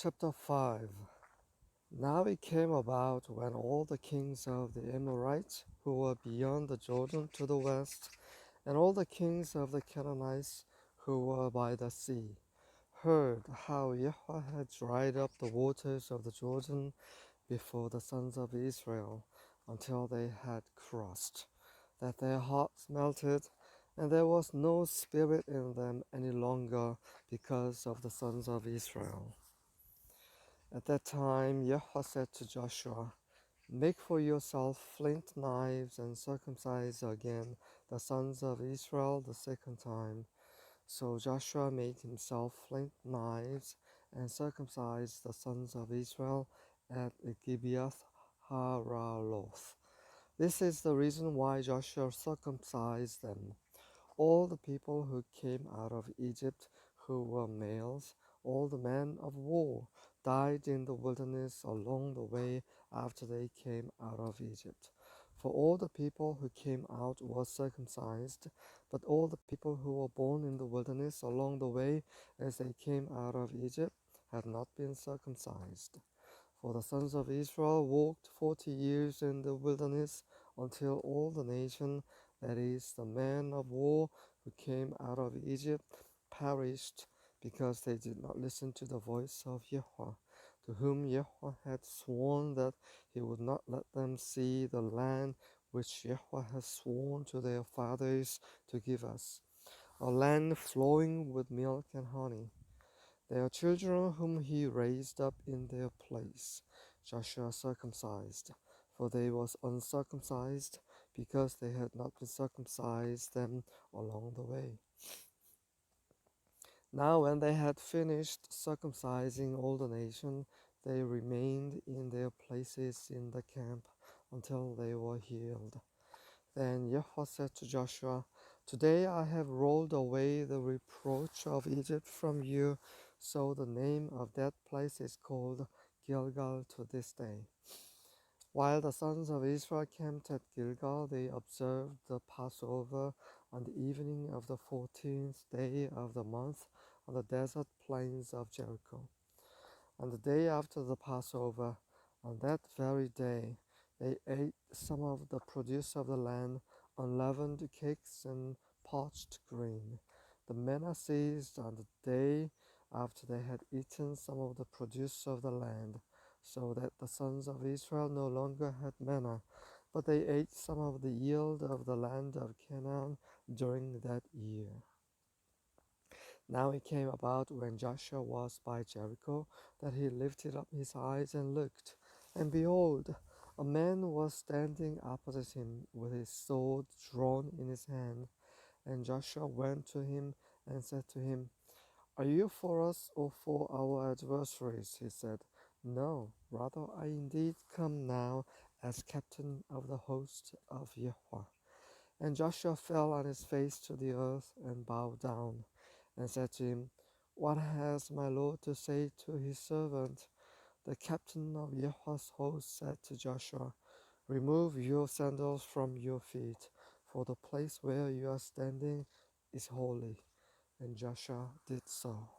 Chapter 5. Now it came about when all the kings of the Amorites who were beyond the Jordan to the west, and all the kings of the Canaanites who were by the sea, heard how Yahweh had dried up the waters of the Jordan before the sons of Israel until they had crossed, that their hearts melted, and there was no spirit in them any longer because of the sons of Israel. At that time Yahweh said to Joshua, "Make for yourself flint knives and circumcise again the sons of Israel the second time." So Joshua made himself flint knives and circumcised the sons of Israel at Gibeath Haraloth. This is the reason why Joshua circumcised them. All the people who came out of Egypt who were males, all the men of war, died in the wilderness along the way after they came out of Egypt. For all the people who came out were circumcised, but all the people who were born in the wilderness along the way as they came out of Egypt had not been circumcised. For the sons of Israel walked 40 years in the wilderness until all the nation, that is, the men of war who came out of Egypt, perished, because they did not listen to the voice of Yahweh, to whom Yahweh had sworn that he would not let them see the land which Yahweh has sworn to their fathers to give us, a land flowing with milk and honey. Their children whom he raised up in their place, Joshua circumcised, for they was uncircumcised, because they had not been circumcised them along the way. Now when they had finished circumcising all the nation, they remained in their places in the camp until they were healed. Then Yahweh said to Joshua, "Today I have rolled away the reproach of Egypt from you." So the name of that place is called Gilgal to this day. While the sons of Israel camped at Gilgal, they observed the Passover on the evening of the 14th day of the month on the desert plains of Jericho. On the day after the Passover, on that very day, they ate some of the produce of the land, unleavened cakes and parched grain. The manna ceased on the day after they had eaten some of the produce of the land, so that the sons of Israel no longer had manna, but they ate some of the yield of the land of Canaan during that year. Now it came about when Joshua was by Jericho that he lifted up his eyes and looked, and behold, a man was standing opposite him with his sword drawn in his hand. And Joshua went to him and said to him, "Are you for us or for our adversaries?" He said, "No, rather I indeed come now as captain of the host of Yahweh." And Joshua fell on his face to the earth and bowed down, and said to him, "What has my Lord to say to his servant?" The captain of Yahweh's host said to Joshua, "Remove your sandals from your feet, for the place where you are standing is holy." And Joshua did so.